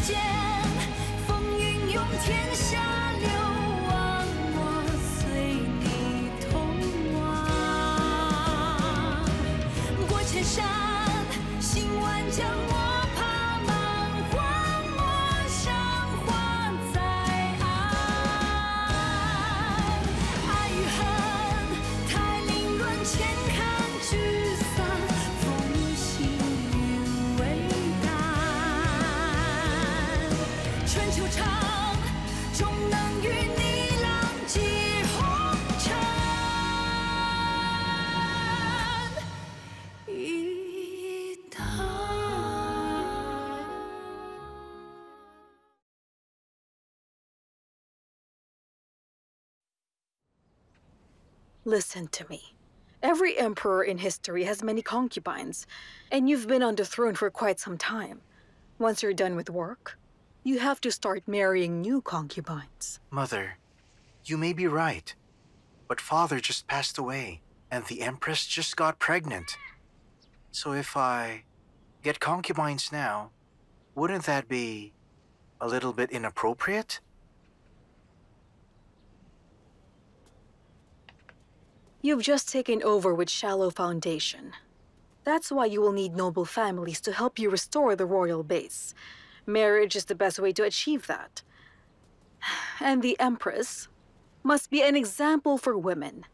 间，风云涌，天下流亡，我随你同往。过千山，行万江，我怕满荒漠上花在岸。爱与恨，太凌乱，千看聚散，风行云为淡。春秋长，终能与你浪迹红尘一趟。Listen to me. Every emperor in history has many concubines, and you've been on the throne for quite some time. Once you're done with work, you have to start marrying new concubines. Mother, you may be right, but Father just passed away, and the Empress just got pregnant. So if I get concubines now, wouldn't that be a little bit inappropriate? You've just taken over with shallow foundation. That's why you will need noble families to help you restore the royal base. Marriage is the best way to achieve that. And the Empress must be an example for women.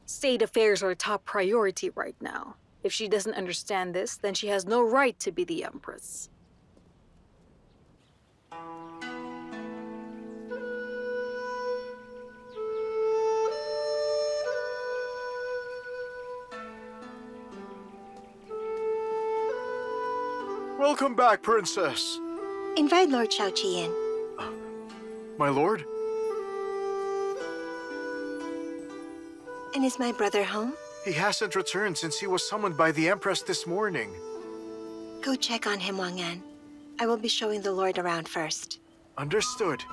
State affairs are a top priority right now. If she doesn't understand this, then she has no right to be the Empress. Welcome back, Princess. Invite Lord Shaoqi in. My lord? And is my brother home? He hasn't returned since he was summoned by the Empress this morning. Go check on him, Wang An. I will be showing the Lord around first. Understood.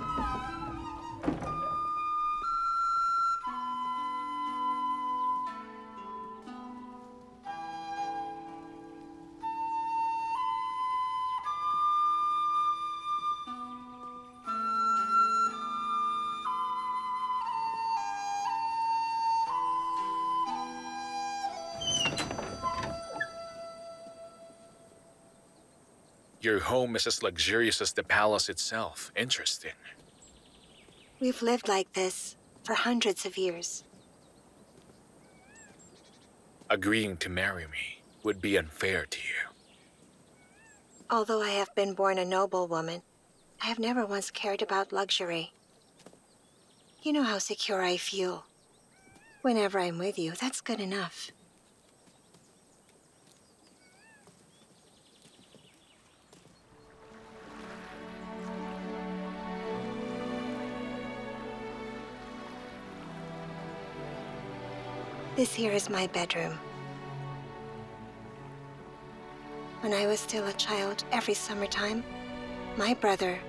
Your home is as luxurious as the palace itself. Interesting. We've lived like this for hundreds of years. Agreeing to marry me would be unfair to you. Although I have been born a noble woman, I have never once cared about luxury. You know how secure I feel. Whenever I'm with you, that's good enough. This here is my bedroom. When I was still a child, every summertime, my brother,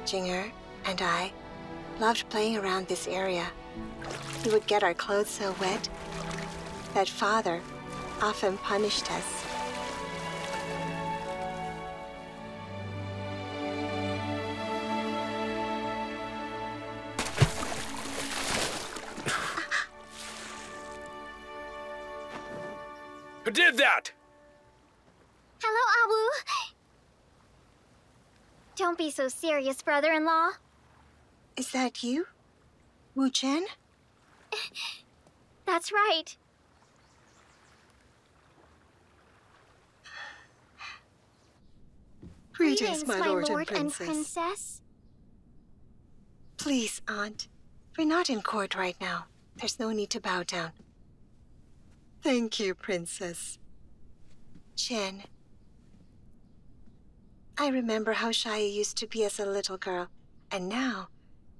Jing'er, and I loved playing around this area. We would get our clothes so wet that Father often punished us. Who did that? Hello, Awu. Don't be so serious, brother-in-law. Is that you? Wu Chen? That's right. Greetings, my lord and and princess. princess. Please, Aunt. We're not in court right now. There's no need to bow down. Thank you, Princess. Chen. I remember how shy you used to be as a little girl, and now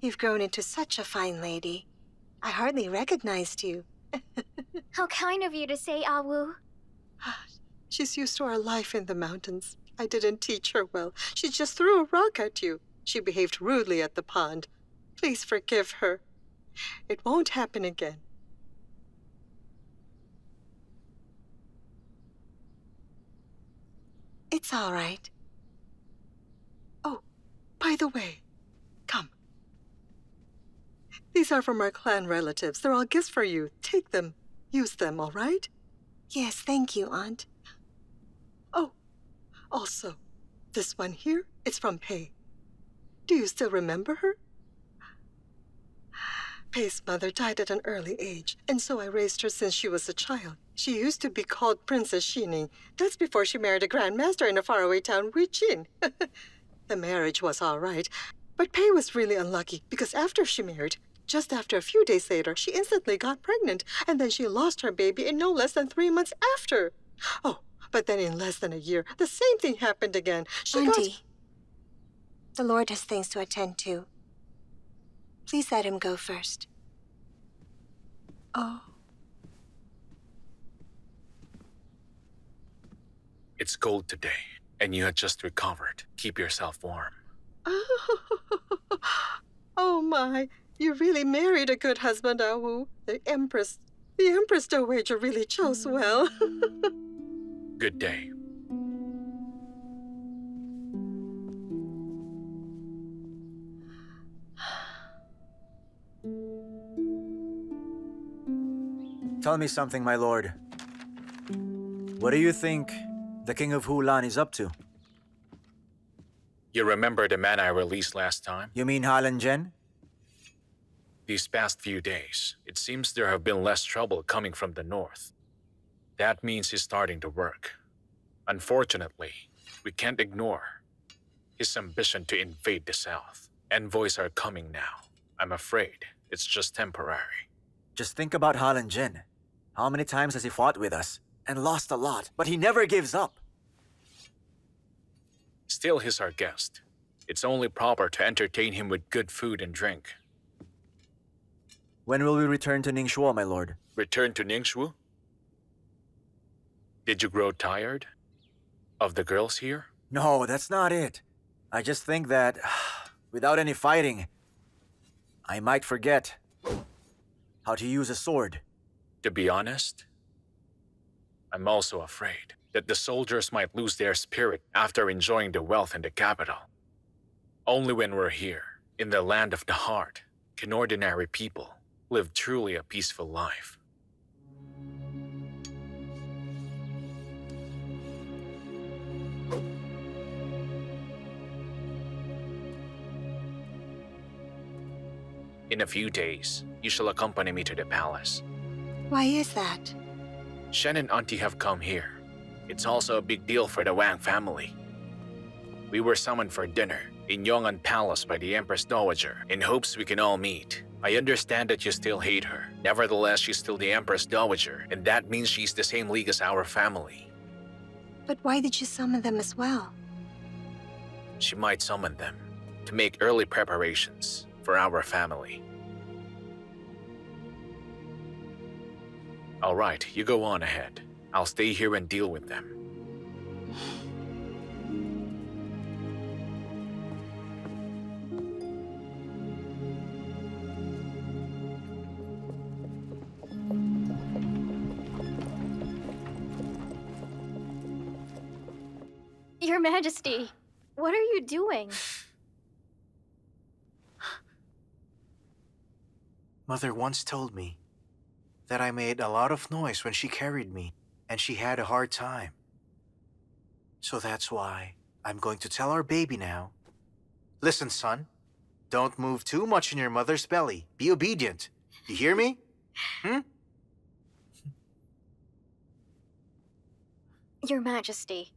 you've grown into such a fine lady. I hardly recognized you. How kind of you to say, Awu. She's used to our life in the mountains. I didn't teach her well. She just threw a rock at you. She behaved rudely at the pond. Please forgive her. It won't happen again. It's all right. Oh, By the way, come. These are from our clan relatives. They're all gifts for you. Take them. Use them, all right? Yes, thank you, Aunt. Oh, also, this one here, it's from Pei. Do you still remember her? Pei's mother died at an early age, and so I raised her since she was a child. She used to be called Princess Xining. That's before she married a grandmaster in a faraway town, Wuqin. The marriage was all right, but Pei was really unlucky because after she married, just after a few days later, she instantly got pregnant, and then she lost her baby in no less than 3 months after. Oh, but then in less than a year, the same thing happened again. Auntie, the Lord has things to attend to. Please let him go first. Oh. It's cold today, and you had just recovered. Keep yourself warm. Oh my, you really married a good husband, Awu. The Empress Dowager really chose well. Good day. Tell me something, my lord. What do you think the King of Hulan is up to? You remember the man I released last time? You mean Halan Jen? These past few days, it seems there have been less trouble coming from the north. That means he's starting to work. Unfortunately, we can't ignore his ambition to invade the south. Envoys are coming now. I'm afraid it's just temporary. Just think about Halan Jen. How many times has he fought with us? And lost a lot, but he never gives up. Still, he's our guest. It's only proper to entertain him with good food and drink. When will we return to Ningxuo, my lord? Return to Ningxu? Did you grow tired of the girls here? No, that's not it. I just think that, without any fighting, I might forget how to use a sword. To be honest, I'm also afraid that the soldiers might lose their spirit after enjoying the wealth in the capital. Only when we're here, in the land of the heart, can ordinary people live truly a peaceful life. In a few days, you shall accompany me to the palace. Why is that? Shen and Auntie have come here. It's also a big deal for the Wang family. We were summoned for dinner in Yong'an Palace by the Empress Dowager in hopes we can all meet. I understand that you still hate her. Nevertheless, she's still the Empress Dowager, and that means she's the same league as our family. But why did you summon them as well? She might summon them to make early preparations for our family. All right, you go on ahead. I'll stay here and deal with them. Your Majesty, what are you doing? Mother once told me that I made a lot of noise when she carried me, and she had a hard time. So that's why I'm going to tell our baby now. Listen, son. Don't move too much in your mother's belly. Be obedient. You hear me? Your Majesty,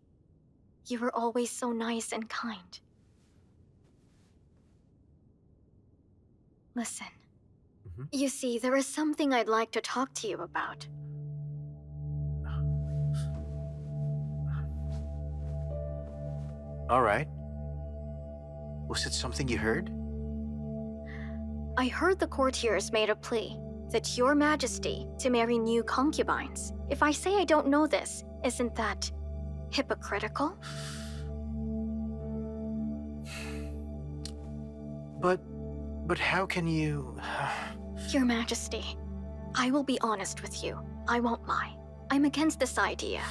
you were always so nice and kind. Listen. You see, there is something I'd like to talk to you about. All right. Was it something you heard? I heard the courtiers made a plea that Your Majesty to marry new concubines. If I say I don't know this, isn't that hypocritical? But how can you... Your Majesty, I will be honest with you. I won't lie. I'm against this idea.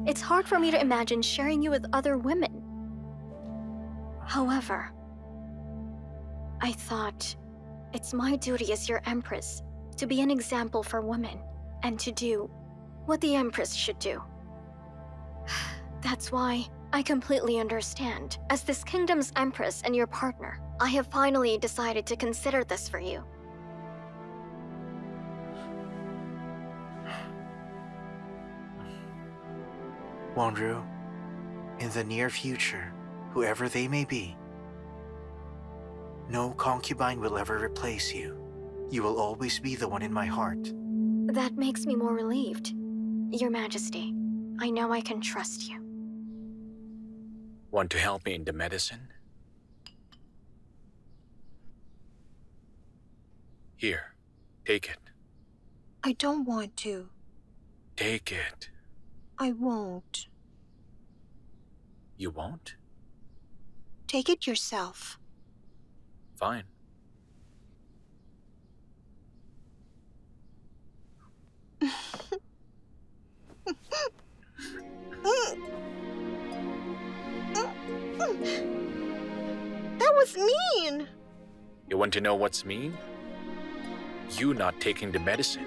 It's hard for me to imagine sharing you with other women. However, I thought it's my duty as your Empress to be an example for women and to do what the Empress should do. That's why I completely understand. As this kingdom's Empress and your partner, I have finally decided to consider this for you. Wanru, in the near future, whoever they may be, no concubine will ever replace you. You will always be the one in my heart. That makes me more relieved. Your Majesty, I know I can trust you. Want to help me in the medicine? Here, take it. I don't want to. Take it. I won't. You won't? Take it yourself. Fine. That was mean! You want to know what's mean? You not taking the medicine.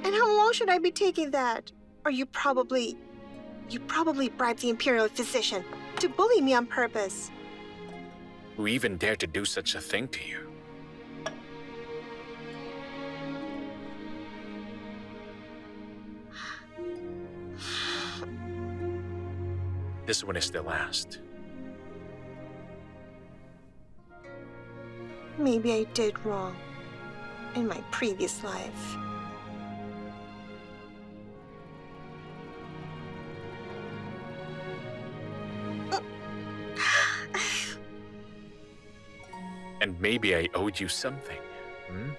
And how long should I be taking that? Or you probably bribed the Imperial physician to bully me on purpose. Who even dare to do such a thing to you? This one is the last. Maybe I did wrong in my previous life. And maybe I owed you something. Hmm?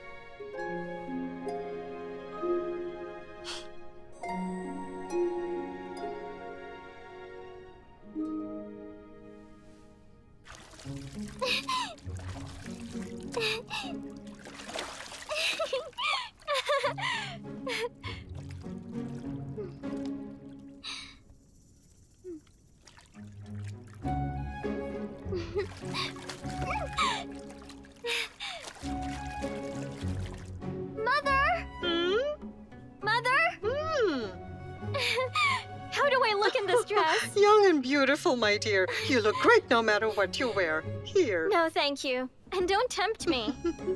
How do I look in this dress? Young and beautiful, my dear. You look great no matter what you wear. Here. No, thank you. And don't tempt me.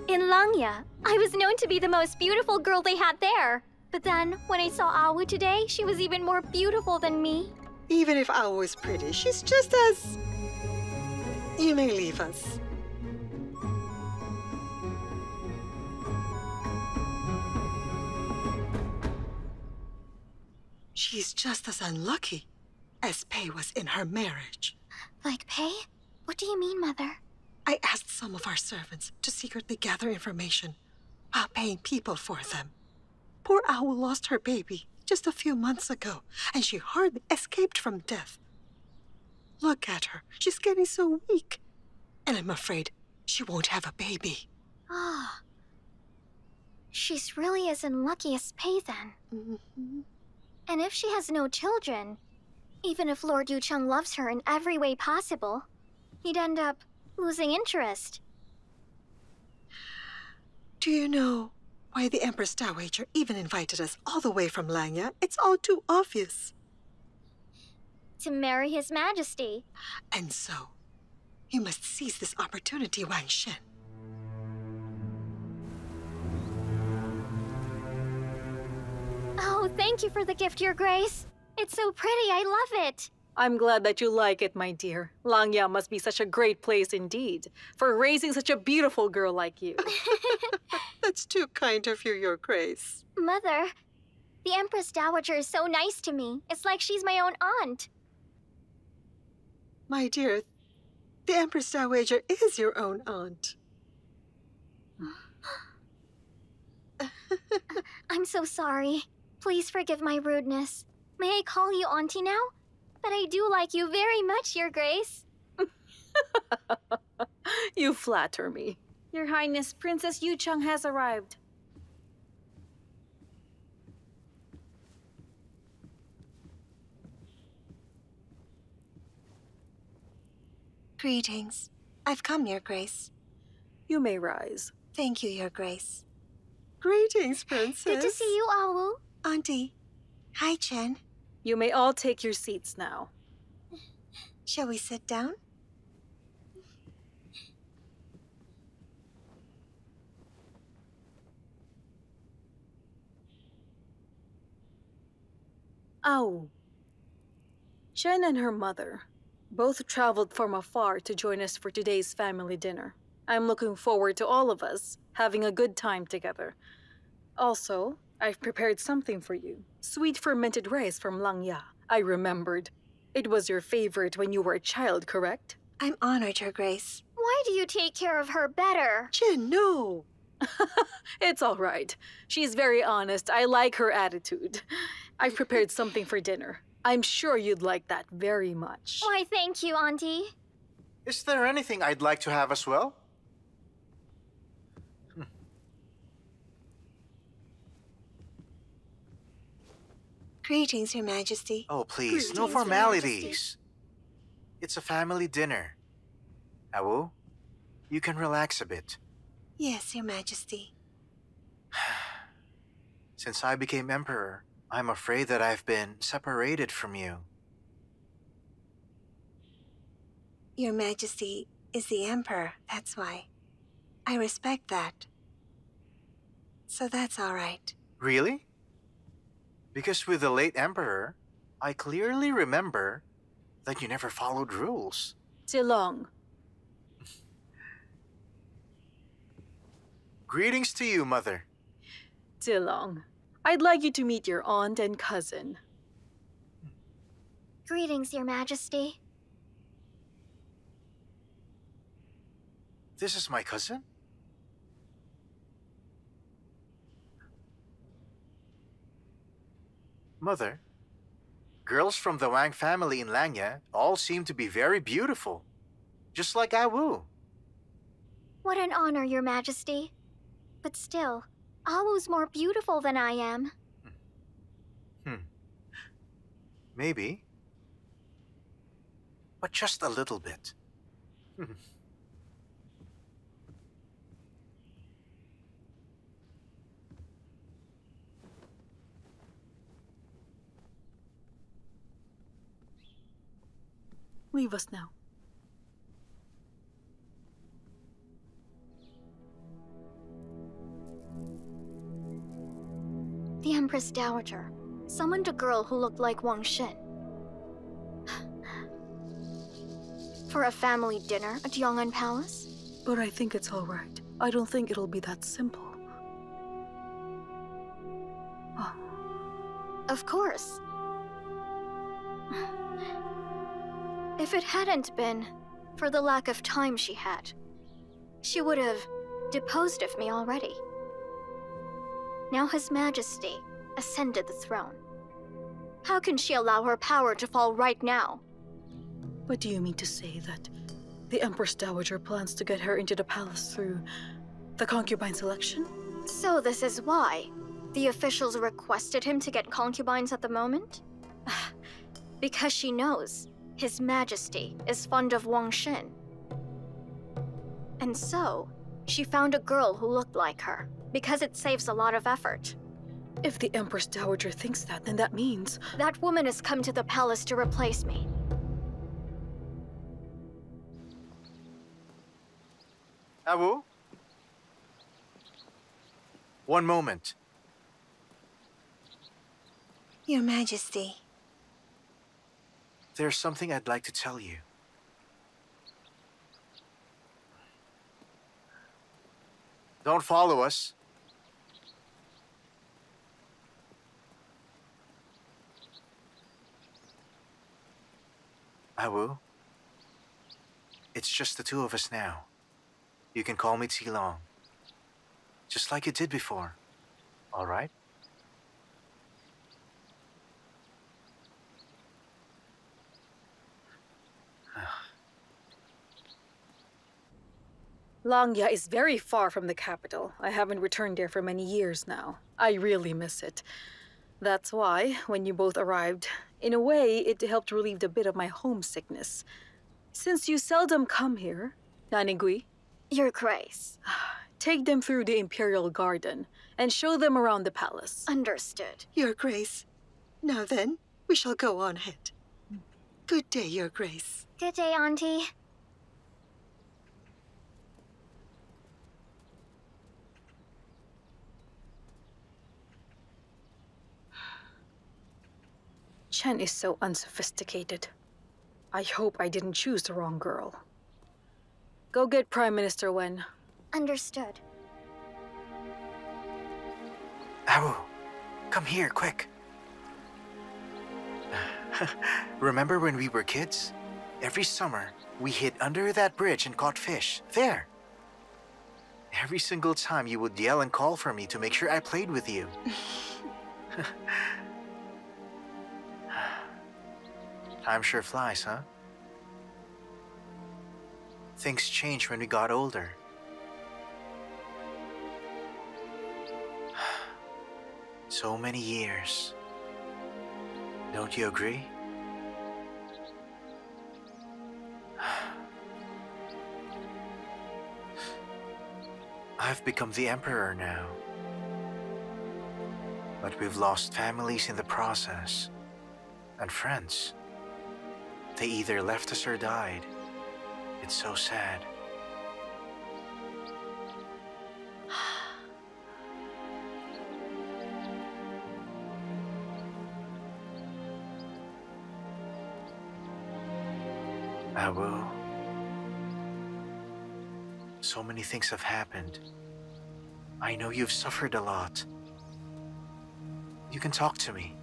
In Langya, I was known to be the most beautiful girl they had there. But then, when I saw Awu today, she was even more beautiful than me. Even if Awu is pretty, she's just as... You may leave us. She's just as unlucky as Pei was in her marriage. Like Pei? What do you mean, Mother? I asked some of our servants to secretly gather information while paying people for them. Poor Owl lost her baby just a few months ago, and she hardly escaped from death. Look at her. She's getting so weak. And I'm afraid she won't have a baby. Ah. She's really as unlucky as Pei then. Mm-hmm. And if she has no children, even if Lord Yucheng loves her in every way possible, he'd end up losing interest. Do you know why the Empress Dowager even invited us all the way from Langya? It's all too obvious. To marry His Majesty. And so, you must seize this opportunity, Wang Shen. Oh, thank you for the gift, Your Grace. It's so pretty, I love it. I'm glad that you like it, my dear. Langya must be such a great place indeed, for raising such a beautiful girl like you. That's too kind of you, Your Grace. Mother, the Empress Dowager is so nice to me. It's like she's my own aunt. My dear, the Empress Dowager is your own aunt. I'm so sorry. Please forgive my rudeness. May I call you Auntie now? But I do like you very much, Your Grace. You flatter me. Your Highness, Princess Yucheng has arrived. Greetings. I've come, Your Grace. You may rise. Thank you, Your Grace. Greetings, Princess. Good to see you, Awu. Auntie. Hi, Chen. You may all take your seats now. Shall we sit down? Ow. Chen and her mother both traveled from afar to join us for today's family dinner. I'm looking forward to all of us having a good time together. Also, I've prepared something for you. Sweet fermented rice from Langya. I remembered. It was your favorite when you were a child, correct? I'm honored, Your Grace. Why do you take care of her better? Chen, no. It's all right. She's very honest. I like her attitude. I've prepared something for dinner. I'm sure you'd like that very much. Why, thank you, Auntie. Is there anything I'd like to have as well? Greetings, Your Majesty. Oh, please, no Greetings, Your formalities. It's a family dinner. Awu, you can relax a bit. Yes, Your Majesty. Since I became emperor, I'm afraid that I've been separated from you. Your Majesty is the Emperor, that's why. I respect that. So that's all right. Really? Because with the late emperor, I clearly remember that you never followed rules. Zilong. Greetings to you, Mother. Zilong. I'd like you to meet your aunt and cousin. Greetings, Your Majesty. This is my cousin? Mother, girls from the Wang family in Langya all seem to be very beautiful. Just like Awu. What an honor, Your Majesty. But still, Awu's more beautiful than I am. Maybe. But just a little bit. Leave us now. The Empress Dowager summoned a girl who looked like Wang Shen. For a family dinner at Yong'an Palace? But I think it's all right. I don't think it'll be that simple. Oh. Of course. If it hadn't been for the lack of time she had, she would have deposed of me already. Now His Majesty ascended the throne. How can she allow her power to fall right now? But do you mean to say that the Empress Dowager plans to get her into the palace through the concubine selection? So this is why the officials requested him to get concubines at the moment? Because she knows His Majesty is fond of Wang Shen. And so, she found a girl who looked like her, because it saves a lot of effort. If the Empress Dowager thinks that, then that means... That woman has come to the palace to replace me. Awu? One moment. Your Majesty. There's something I'd like to tell you. Don't follow us. Awu, it's just the two of us now. You can call me Tilong. Just like you did before. All right? Langya is very far from the capital. I haven't returned there for many years now. I really miss it. That's why, when you both arrived, in a way, it helped relieve a bit of my homesickness. Since you seldom come here, Nanigui, Your Grace. Take them through the Imperial Garden and show them around the palace. Understood. Your Grace. Now then, we shall go on ahead. Good day, Your Grace. Good day, Auntie. Chen is so unsophisticated. I hope I didn't choose the wrong girl. Go get Prime Minister Wen. Understood. Awu, come here, quick. Remember when we were kids? Every summer, we hid under that bridge and caught fish. There. Every single time you would yell and call for me to make sure I played with you. Time sure flies, huh? Things changed when we got older. So many years. Don't you agree? I've become the emperor now. But we've lost families in the process. And friends. They either left us or died. It's so sad. Awu. So many things have happened. I know you've suffered a lot. You can talk to me.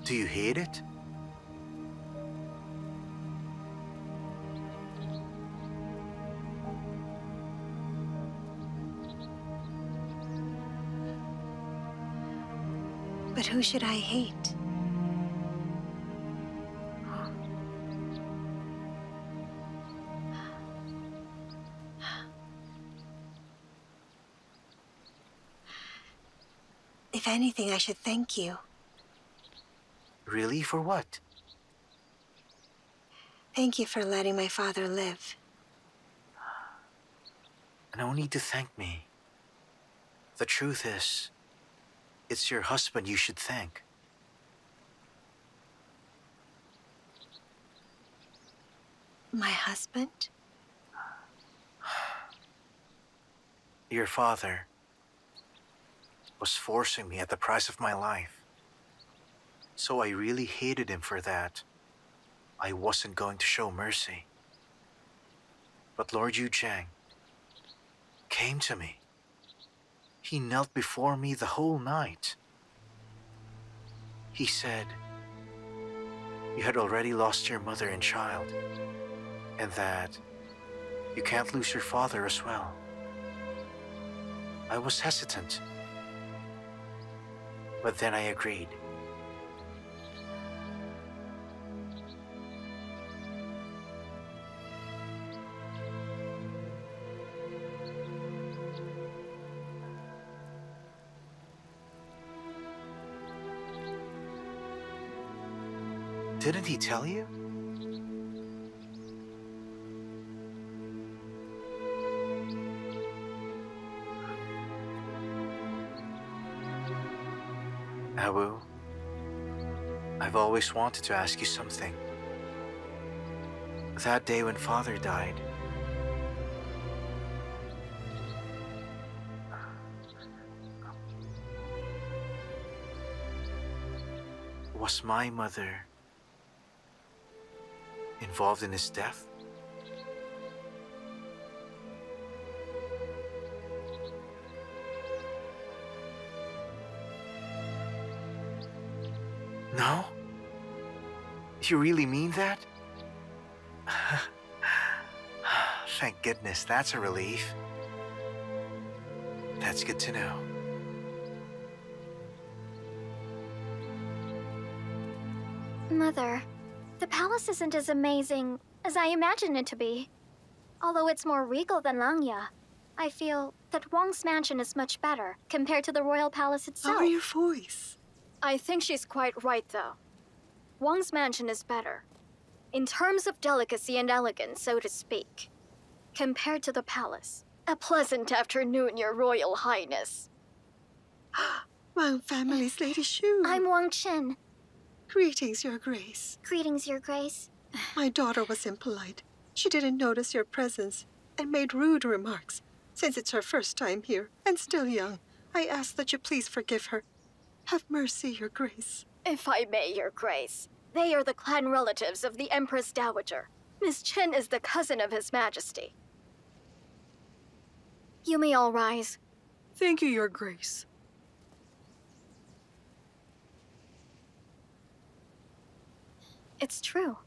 Do you hate it? But who should I hate? If anything, I should thank you. Really? For what? Thank you for letting my father live. No need to thank me. The truth is, it's your husband you should thank. My husband? Your father was forcing me at the price of my life. So I really hated him for that. I wasn't going to show mercy. But Lord Yu Zhang came to me. He knelt before me the whole night. He said, you had already lost your mother and child, and that you can't lose your father as well. I was hesitant, but then I agreed. Didn't he tell you? Awu, I've always wanted to ask you something. That day when Father died, was my mother involved in his death? No? You really mean that? Thank goodness, that's a relief. That's good to know. Mother, the palace isn't as amazing as I imagined it to be. Although it's more regal than Langya, I feel that Wang's mansion is much better compared to the royal palace itself. Lower your voice. I think she's quite right, though. Wang's mansion is better. In terms of delicacy and elegance, so to speak. compared to the palace. A pleasant afternoon, Your Royal Highness. Wang family's Lady Shu. I'm Wang Chen. Greetings, Your Grace. Greetings, Your Grace. My daughter was impolite. She didn't notice your presence and made rude remarks. Since it's her first time here and still young, I ask that you please forgive her. Have mercy, Your Grace. If I may, Your Grace. They are the clan relatives of the Empress Dowager. Miss Chen is the cousin of His Majesty. You may all rise. Thank you, Your Grace. It's true.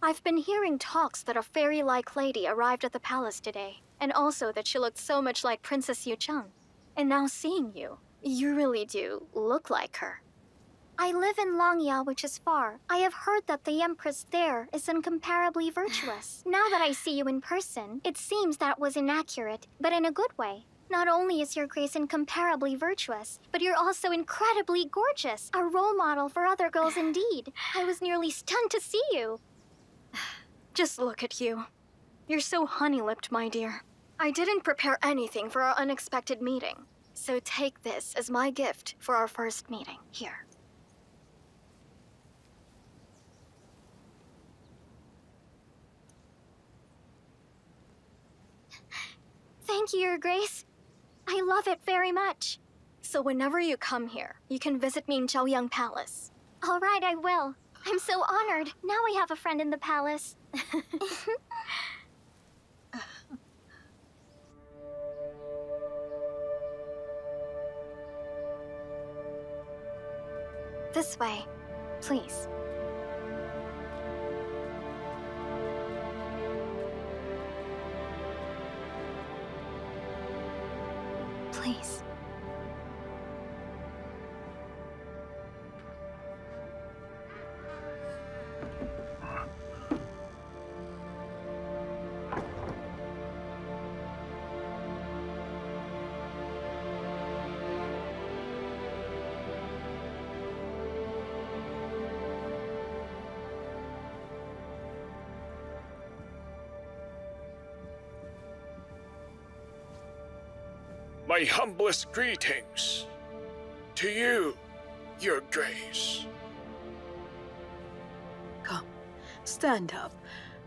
I've been hearing talks that a fairy-like lady arrived at the palace today, and also that she looked so much like Princess Yucheng. And now seeing you, you really do look like her. I live in Langya, which is far. I have heard that the Empress there is incomparably virtuous. Now that I see you in person, it seems that was inaccurate, but in a good way. Not only is Your Grace incomparably virtuous, but you're also incredibly gorgeous. A role model for other girls indeed. I was nearly stunned to see you. Just look at you. You're so honey-lipped, my dear. I didn't prepare anything for our unexpected meeting. So take this as my gift for our first meeting. Here. Thank you, Your Grace. I love it very much. So whenever you come here, you can visit me in Chaoyang Palace. All right, I will. I'm so honored. Now we have a friend in the palace. This way, please. Please. My humblest greetings to you, Your Grace. Come, stand up.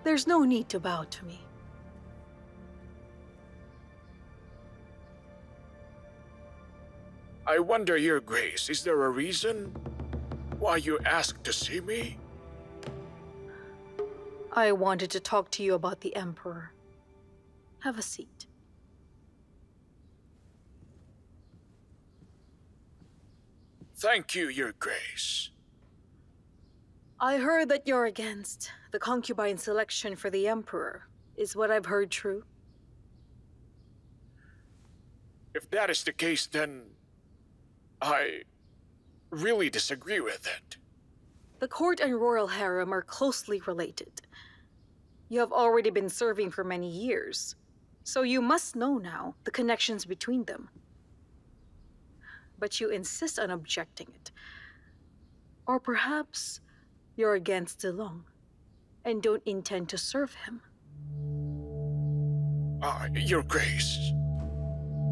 There's no need to bow to me. I wonder, Your Grace, is there a reason why you asked to see me? I wanted to talk to you about the Emperor. Have a seat. Thank you, Your Grace. I heard that you're against the concubine selection for the Emperor. Is what I've heard true? If that is the case, then I really disagree with it. The court and royal harem are closely related. You have already been serving for many years, so you must know now the connections between them. But you insist on objecting it. Or perhaps you're against Zilong and don't intend to serve him. Your Grace,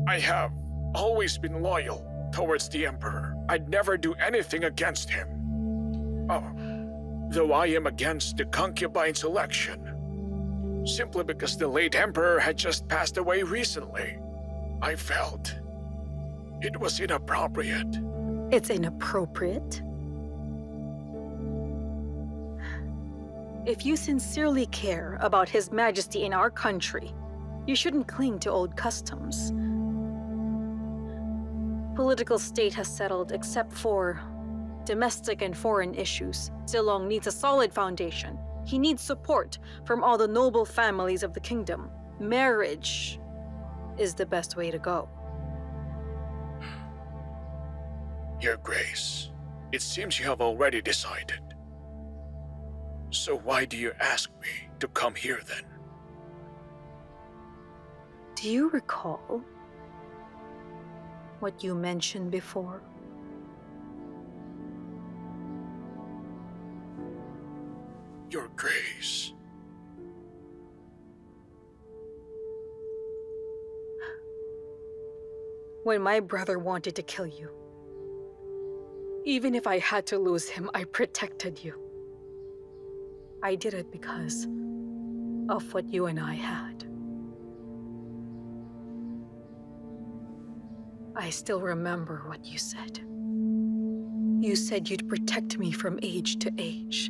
I have always been loyal towards the Emperor. I'd never do anything against him. Though I am against the concubine selection, simply because the late Emperor had just passed away recently. I felt it was inappropriate. It's inappropriate? If you sincerely care about His Majesty in our country, you shouldn't cling to old customs. Political state has settled except for domestic and foreign issues. Zilong needs a solid foundation. He needs support from all the noble families of the kingdom. Marriage is the best way to go. Your Grace, it seems you have already decided. So why do you ask me to come here then? Do you recall what you mentioned before? Your Grace, when my brother wanted to kill you. Even if I had to lose him, I protected you. I did it because of what you and I had. I still remember what you said. You said you'd protect me from age to age.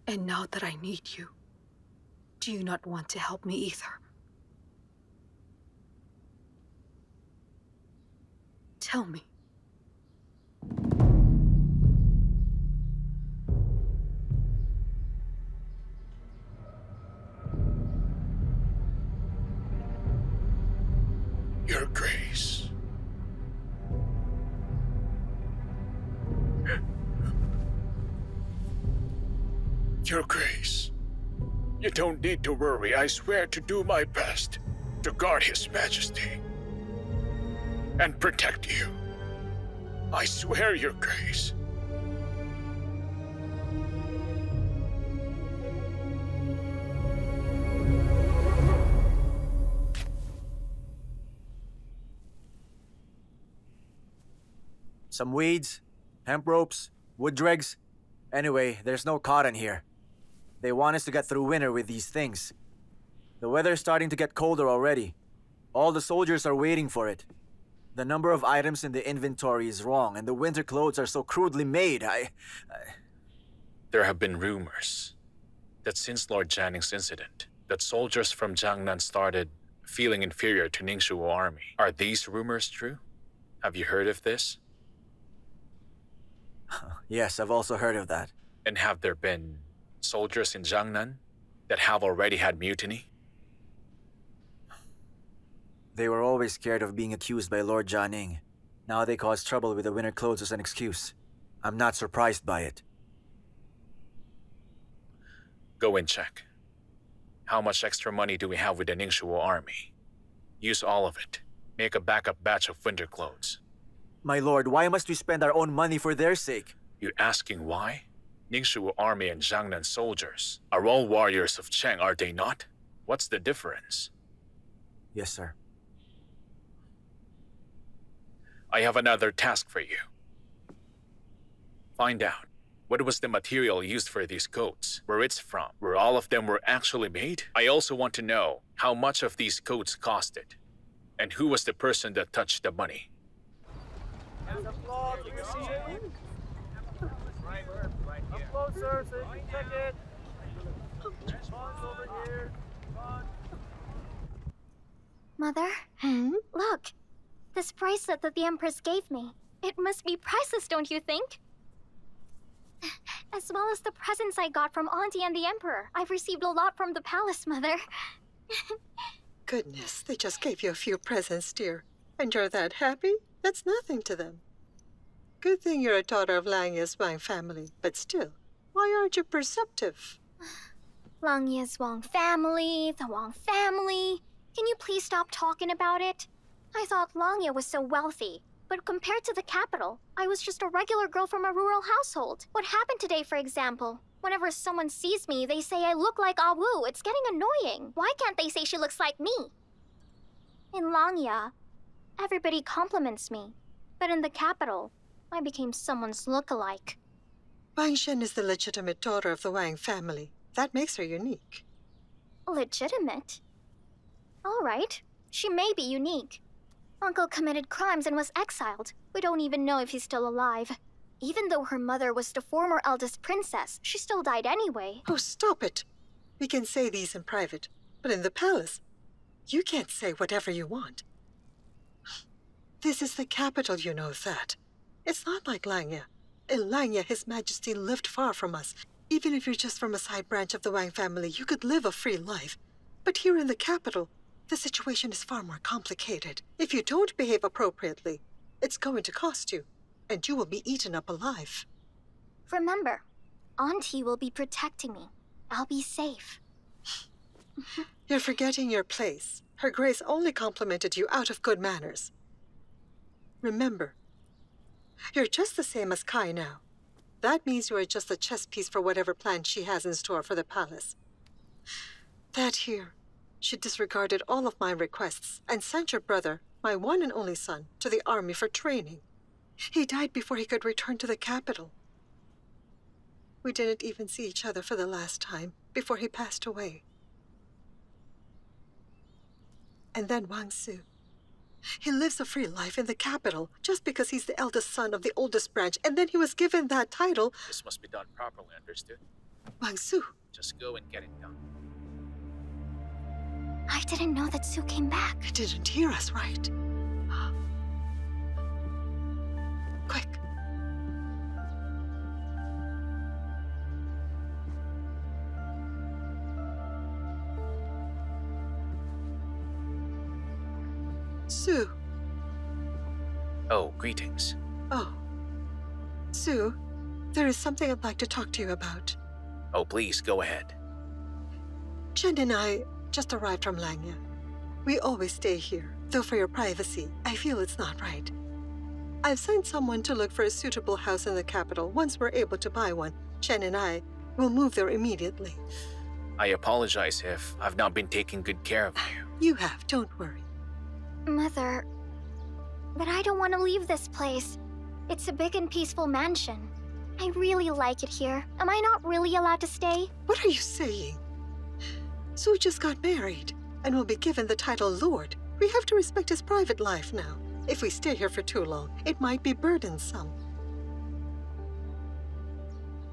And now that I need you, do you not want to help me either? Tell me. Your Grace. Your Grace. You don't need to worry. I swear to do my best to guard His Majesty and protect you. I swear, Your Grace. Some weeds, hemp ropes, wood dregs. Anyway, there's no cotton here. They want us to get through winter with these things. The weather's starting to get colder already. All the soldiers are waiting for it. The number of items in the inventory is wrong, and the winter clothes are so crudely made. There have been rumors that since Lord Janning's incident, that soldiers from Jiangnan started feeling inferior to Ningxuo army. Are these rumors true? Have you heard of this? Yes, I've also heard of that. And have there been soldiers in Jiangnan that have already had mutiny? They were always scared of being accused by Lord Jianing. Now they cause trouble with the winter clothes as an excuse. I'm not surprised by it. Go and check. How much extra money do we have with the Ningxuo army? Use all of it. Make a backup batch of winter clothes. My lord, why must we spend our own money for their sake? You asking why? Ningxuo army and Jiangnan soldiers are all warriors of Cheng, are they not? What's the difference? Yes, sir. I have another task for you. Find out what was the material used for these coats, where it's from, where all of them were actually made. I also want to know how much of these coats costed, and who was the person that touched the money. Closer so you can check it. Over here. Mother? Look. This bracelet that the Empress gave me. It must be priceless, don't you think? As well as the presents I got from Auntie and the Emperor. I've received a lot from the palace, Mother. Goodness, they just gave you a few presents, dear. And you're that happy? That's nothing to them. Good thing you're a daughter of Langya's Wang family, but still, why aren't you perceptive? Langya's Wang family, the Wang family. Can you please stop talking about it? I thought Langya was so wealthy, but compared to the capital, I was just a regular girl from a rural household. What happened today, for example? Whenever someone sees me, they say I look like Ah Wu. It's getting annoying. Why can't they say she looks like me? In Langya, everybody compliments me. But in the capital, I became someone's look-alike. Wang Shen is the legitimate daughter of the Wang family. That makes her unique. Legitimate? All right, she may be unique. Uncle committed crimes and was exiled. We don't even know if he's still alive. Even though her mother was the former eldest princess, she still died anyway. Oh, stop it. We can say these in private, but in the palace, you can't say whatever you want. This is the capital, you know that. It's not like Langya. In Langya, His Majesty lived far from us. Even if you're just from a side branch of the Wang family, you could live a free life. But here in the capital, the situation is far more complicated. If you don't behave appropriately, it's going to cost you, and you will be eaten up alive. Remember, Auntie will be protecting me. I'll be safe. You're forgetting your place. Her Grace only complimented you out of good manners. Remember, you're just the same as Kai now. That means you are just a chess piece for whatever plan she has in store for the palace. That here, she disregarded all of my requests and sent your brother, my one and only son, to the army for training. He died before he could return to the capital. We didn't even see each other for the last time before he passed away. And then Wang Su. He lives a free life in the capital just because he's the eldest son of the oldest branch, and then he was given that title. This must be done properly, understood? Wang Su. Just go and get it done. I didn't know that Su came back. You didn't hear us, right? Quick. Su. Oh, greetings. Oh. Su, there is something I'd like to talk to you about. Oh, please, go ahead. Chen and I just arrived from Langya. We always stay here, though for your privacy, I feel it's not right. I've sent someone to look for a suitable house in the capital. Once we're able to buy one, Chen and I will move there immediately. I apologize if I've not been taking good care of you. You have, don't worry. Mother, but I don't want to leave this place. It's a big and peaceful mansion. I really like it here. Am I not really allowed to stay? What are you saying? Su just got married and will be given the title Lord. We have to respect his private life now. If we stay here for too long, it might be burdensome.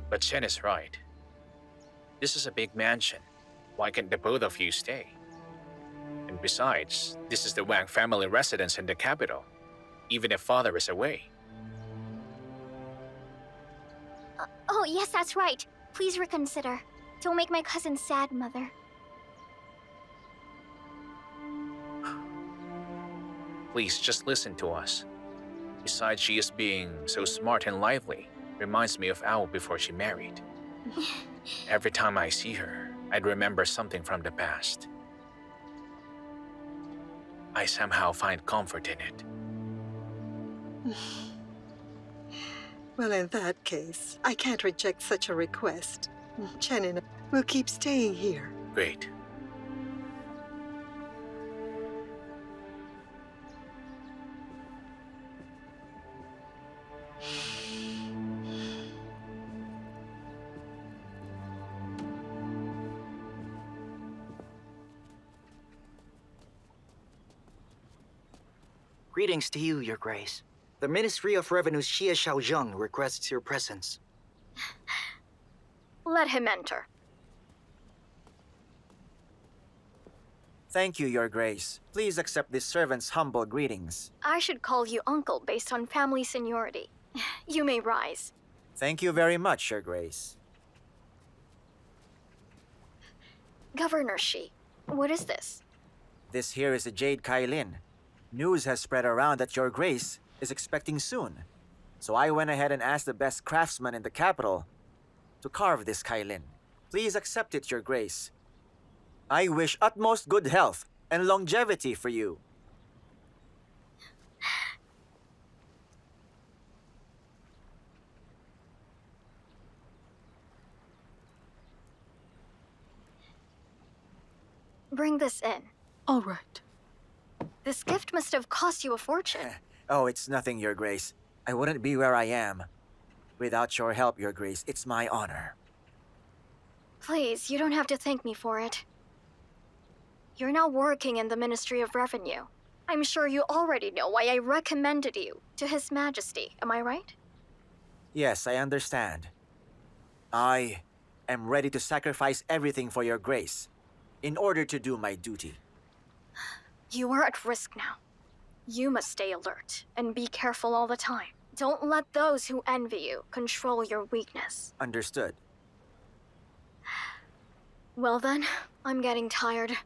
But Chen is right. This is a big mansion. Why can't the both of you stay? And besides, this is the Wang family residence in the capital, even if father is away. Oh, yes, that's right. Please reconsider. Don't make my cousin sad, Mother. Please, just listen to us. Besides, she is being so smart and lively. Reminds me of Ao before she married. Every time I see her, I'd remember something from the past. I somehow find comfort in it. Well, in that case, I can't reject such a request. Chen and I will keep staying here. Great. Greetings to you, Your Grace. The Ministry of Revenue's Xie Xiaozheng requests your presence. Let him enter. Thank you, Your Grace. Please accept this servant's humble greetings. I should call you uncle based on family seniority. You may rise. Thank you very much, Your Grace. Governor Shi, what is this? This here is a jade kailin. News has spread around that Your Grace is expecting soon. So I went ahead and asked the best craftsman in the capital to carve this kailin. Please accept it, Your Grace. I wish utmost good health and longevity for you. Bring this in. All right. This gift must have cost you a fortune. Oh, it's nothing, Your Grace. I wouldn't be where I am. Without your help, Your Grace, it's my honor. Please, you don't have to thank me for it. You're now working in the Ministry of Revenue. I'm sure you already know why I recommended you to His Majesty, am I right? Yes, I understand. I am ready to sacrifice everything for Your Grace in order to do my duty. You are at risk now. You must stay alert and be careful all the time. Don't let those who envy you control your weakness. Understood. Well then, I'm getting tired.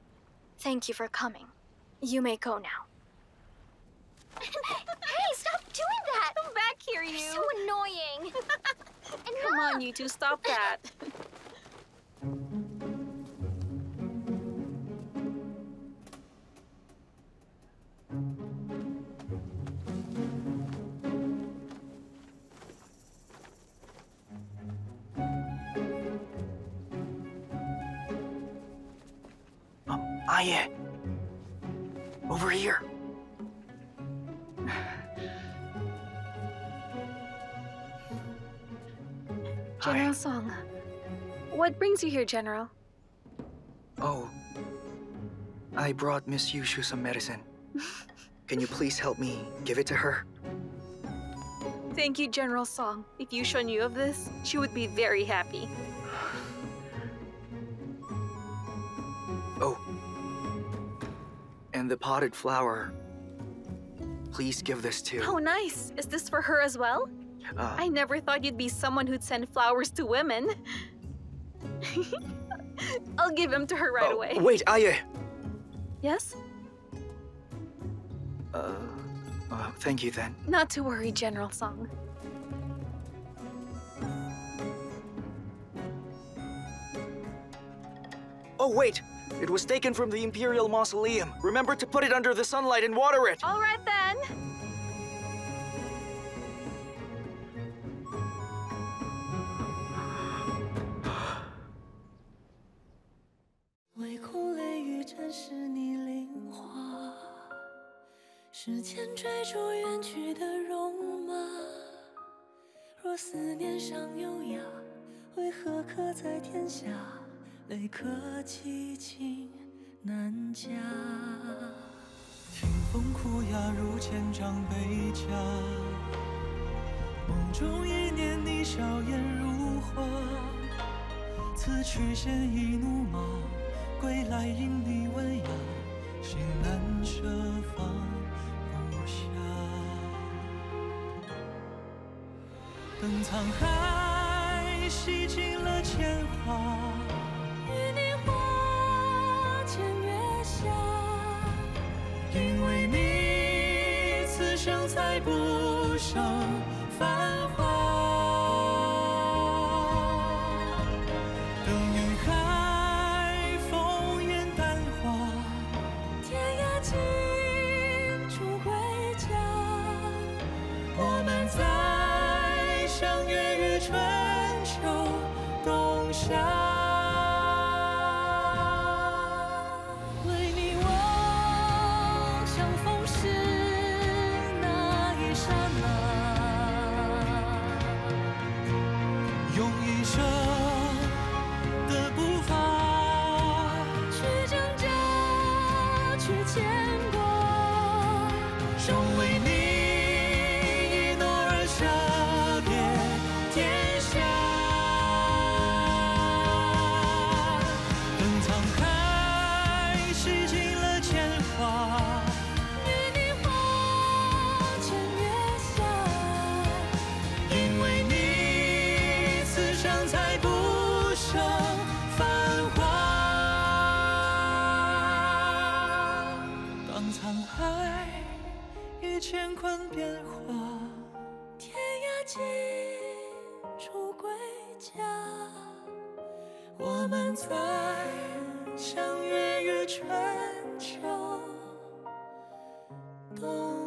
Thank you for coming. You may go now. Hey, stop doing that! Come back here, you. You're so annoying. And Come on, you two, stop that. 阿爷，over here. General Song, what brings you here, General? Oh, I brought Miss Yushu some medicine. Can you please help me give it to her? Thank you, General Song. If Yusha knew of this, she would be very happy. Oh. And the potted flower. Please give this to... How nice! Is this for her as well? I never thought you'd be someone who'd send flowers to women. I'll give them to her right away. Wait, Aye. Yes? Thank you then. Not to worry, General Song. Oh, wait! It was taken from the Imperial Mausoleum. Remember to put it under the sunlight and water it! All right then!唯恐泪雨沾湿你菱花，时间追逐远去的戎马。若思念尚有涯，为何刻在天下？泪可寄情难夹。听风哭哑如千丈悲家，梦中一念你笑颜如花。此去现已怒马，归来因你温雅，心难舍放不下。等沧海洗尽了铅华，与你花前月下，因为你此生才不剩繁华。等云海风烟淡化，天涯尽处归家。我们再相约于春秋冬夏。为你望相逢时那一刹那，用一生的步伐，去挣扎，去牵挂，终为你一诺而舍别天下。等沧海洗尽了铅华，与你花前月下。因为你此生才不剩繁华。当沧海已乾坤变化，天涯尽处归家。我们再相约于春秋冬